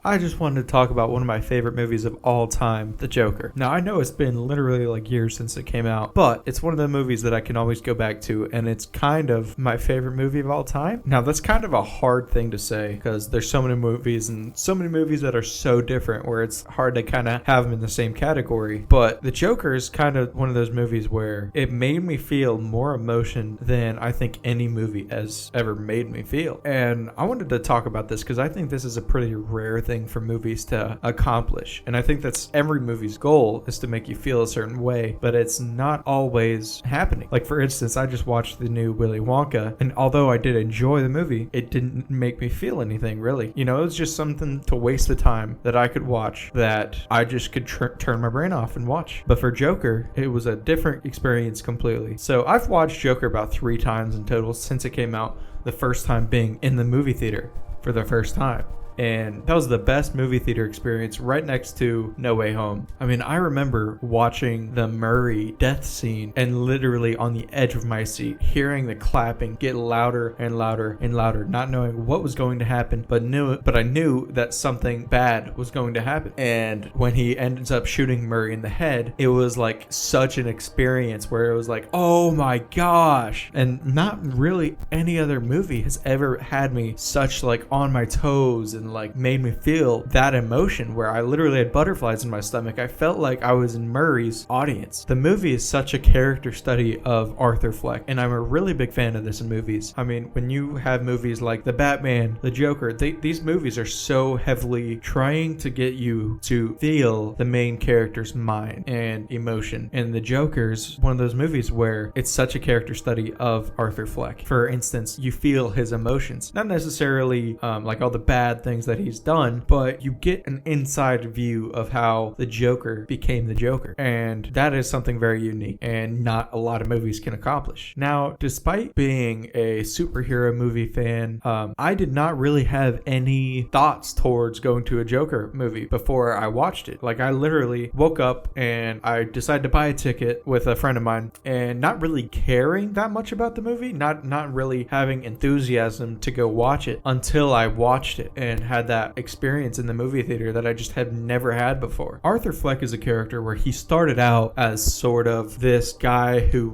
I just wanted to talk about one of my favorite movies of all time, The Joker. Now, I know it's been literally like years since it came out, but it's one of the movies that I can always go back to, and it's kind of my favorite movie of all time. Now, that's kind of a hard thing to say because there's so many movies and so many movies that are so different where it's hard to kind of have them in the same category. But The Joker is kind of one of those movies where it made me feel more emotion than I think any movie has ever made me feel. And I wanted to talk about this because I think this is a pretty rare thing for movies to accomplish, and I think that's every movie's goal is to make you feel a certain way, but it's not always happening. Like, for instance, I just watched the new Willy Wonka, and although I did enjoy the movie, it didn't make me feel anything really. You know, it was just something to waste the time that I could watch that I just could turn my brain off and watch. But for Joker, it was a different experience completely. So I've watched Joker about 3 times in total since it came out, the first time being in the movie theater for the first time. And that was the best movie theater experience, right next to No Way Home. I mean, I remember watching the Murray death scene and literally on the edge of my seat, hearing the clapping get louder and louder and louder, not knowing what was going to happen, but I knew that something bad was going to happen. And when he ends up shooting Murray in the head, it was like such an experience where it was like, oh my gosh. And not really any other movie has ever had me such like on my toes and like made me feel that emotion where I literally had butterflies in my stomach. I felt like I was in Murray's audience. The movie is such a character study of Arthur Fleck, and I'm a really big fan of this in movies. I mean, when you have movies like The Batman, The Joker, these movies are so heavily trying to get you to feel the main character's mind and emotion. And The Joker's one of those movies where it's such a character study of Arthur Fleck. For instance, you feel his emotions, not necessarily like all the bad things that he's done, but you get an inside view of how the Joker became the Joker, and that is something very unique and not a lot of movies can accomplish. Now, despite being a superhero movie fan, I did not really have any thoughts towards going to a Joker movie before I watched it. Like, I literally woke up and I decided to buy a ticket with a friend of mine and not really caring that much about the movie, not really having enthusiasm to go watch it until I watched it and had that experience in the movie theater that I just had never had before. Arthur Fleck is a character where he started out as sort of this guy who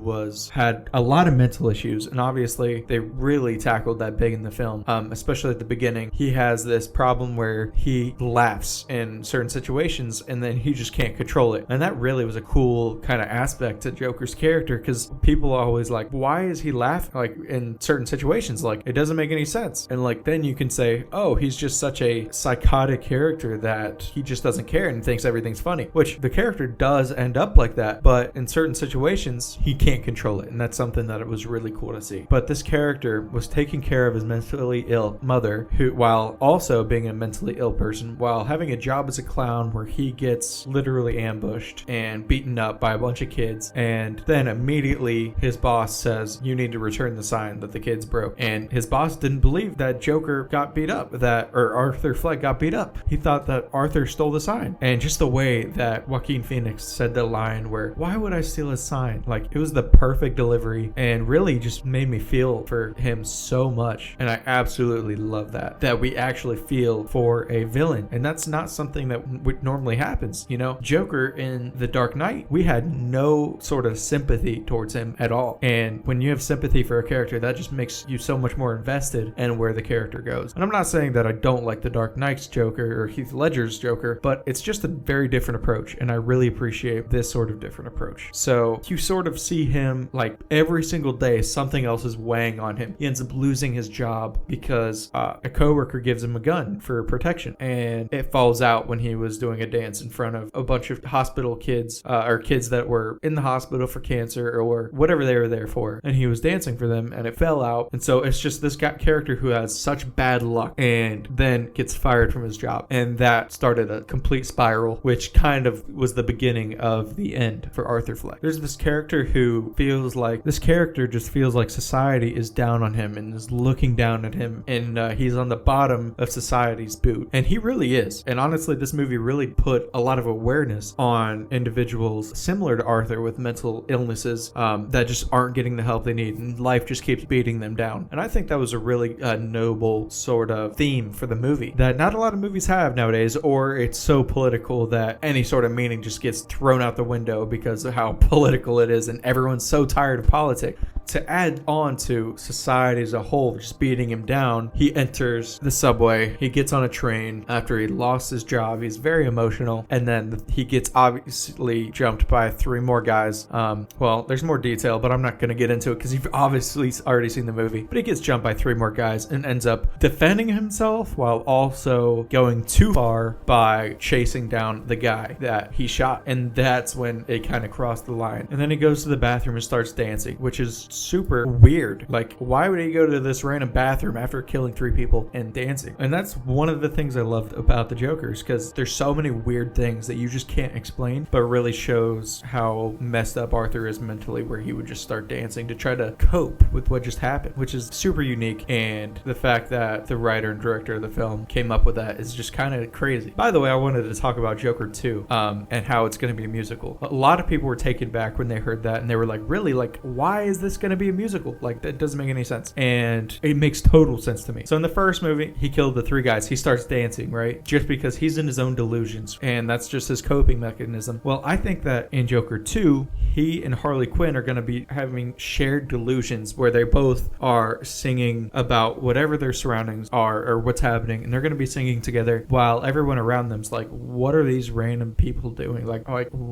had a lot of mental issues, and obviously they really tackled that big in the film, especially at the beginning. He has this problem where he laughs in certain situations and then he just can't control it, and that really was a cool kind of aspect to Joker's character, because people are always like, why is he laughing like in certain situations? Like, it doesn't make any sense. And like, then you can say, oh, he's just such a psychotic character that he just doesn't care and thinks everything's funny, which the character does end up like that, but in certain situations he can't control it, and that's something that it was really cool to see. But this character was taking care of his mentally ill mother, who, while also being a mentally ill person, while having a job as a clown where he gets literally ambushed and beaten up by a bunch of kids, and then immediately his boss says, you need to return the sign that the kids broke. And his boss didn't believe that Joker got beat up, or Arthur Fleck got beat up. He thought that Arthur stole the sign. And just the way that Joaquin Phoenix said the line where, why would I steal his sign? Like, it was the perfect delivery and really just made me feel for him so much. And I absolutely love that we actually feel for a villain. And that's not something that normally happens. You know, Joker in The Dark Knight, we had no sort of sympathy towards him at all. And when you have sympathy for a character, that just makes you so much more invested in where the character goes. And I'm not saying that I don't like The Dark Knight's Joker or Heath Ledger's Joker, but it's just a very different approach, and I really appreciate this sort of different approach. So you sort of see him like every single day something else is weighing on him. He ends up losing his job because a coworker gives him a gun for protection, and it falls out when he was doing a dance in front of a bunch of hospital kids, or kids that were in the hospital for cancer or whatever they were there for, and he was dancing for them and it fell out. And so it's just this character who has such bad luck and then gets fired from his job, and that started a complete spiral, which kind of was the beginning of the end for Arthur Fleck. There's this character who just feels like society is down on him and is looking down at him, and he's on the bottom of society's boot, and he really is. And honestly, this movie really put a lot of awareness on individuals similar to Arthur with mental illnesses that just aren't getting the help they need, and life just keeps beating them down. And I think that was a really noble sort of theme for the movie that not a lot of movies have nowadays, or it's so political that any sort of meaning just gets thrown out the window because of how political it is and everyone's so tired of politics. To add on to society as a whole just beating him down, he enters the subway. He gets on a train after he lost his job. He's very emotional. And then he gets obviously jumped by 3 more guys. Well, there's more detail, but I'm not going to get into it because you've obviously already seen the movie. But he gets jumped by 3 more guys and ends up defending himself while also going too far by chasing down the guy that he shot. And that's when it kind of crossed the line. And then he goes to the bathroom and starts dancing, which is super weird. Like, why would he go to this random bathroom after killing 3 people and dancing? And that's one of the things I loved about the Jokers, because there's so many weird things that you just can't explain, but really shows how messed up Arthur is mentally, where he would just start dancing to try to cope with what just happened, which is super unique. And the fact that the writer and director of the film came up with that is just kind of crazy. By the way, I wanted to talk about Joker 2 and how it's going to be a musical. A lot of people were taken back when they heard that, and they were like, really? Like, why is this going to be a musical? Like, that doesn't make any sense. And it makes total sense to me. So in the first movie, he killed the 3 guys. He starts dancing, right? Just because he's in his own delusions, and that's just his coping mechanism. Well, I think that in Joker 2, he and Harley Quinn are going to be having shared delusions where they both are singing about whatever their surroundings are or what's happening, and they're going to be singing together while everyone around them's like, what are these random people doing? Like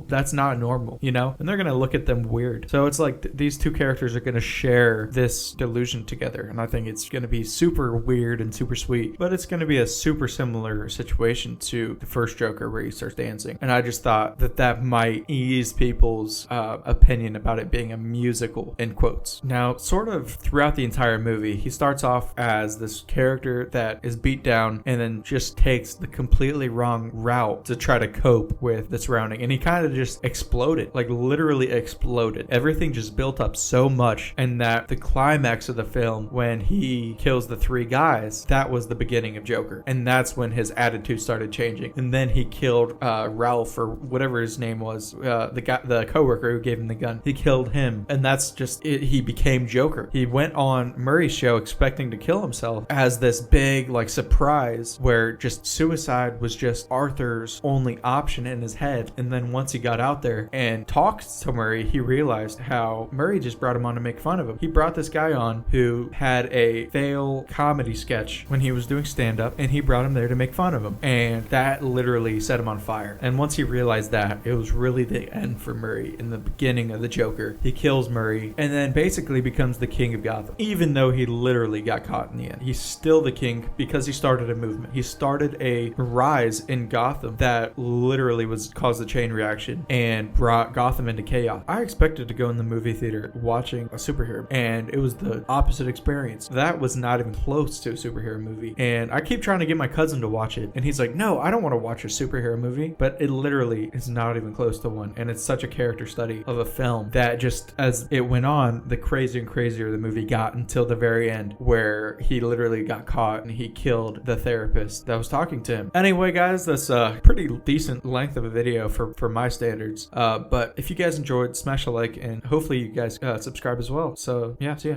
that's not normal, you know? And they're going to look at them weird. So it's like these 2 characters are going to share this delusion together, and I think it's going to be super weird and super sweet, but it's going to be a super similar situation to the first Joker where he starts dancing. And I just thought that that might ease people's opinion about it being a musical, in quotes. Now, sort of throughout the entire movie, he starts off as this character that is beat down and then just takes the completely wrong route to try to cope with the surrounding, and he kind of just exploded, like literally exploded. Everything just built up so much, and that the climax of the film, when he kills the 3 guys, that was the beginning of Joker, and that's when his attitude started changing. And then he killed Ralph, or whatever his name was, the coworker who gave him the gun. He killed him, and that's just it. He became Joker. He went on Murray's show expecting to kill himself as this big like surprise, where just suicide was just Arthur's only option in his head. And then once he got out there and talked to Murray, he realized how Murray just brought him on to make fun of him. He brought this guy on who had a fail comedy sketch when he was doing stand-up, and he brought him there to make fun of him, and that literally set him on fire. And once he realized that, it was really the end for Murray in the beginning of the Joker. He kills Murray and then basically becomes the king of Gotham, even though he literally got caught in the end. He's still the king because he started a movement. He started a rise in Gotham that literally caused a chain reaction and brought Gotham into chaos. I expected to go in the movie theater watching a superhero, and it was the opposite experience. That was not even close to a superhero movie. And I keep trying to get my cousin to watch it, and he's like, no, I don't want to watch a superhero movie, but it literally is not even close to one. And it's such a character study of a film that just as it went on, the crazier and crazier the movie got until the very end, where he literally got caught and he killed the therapist that was talking to him. Anyway, guys, that's a pretty decent length of a video for my standards. But if you guys enjoyed, smash a like, and hopefully you guys subscribe as well. So yeah, see ya.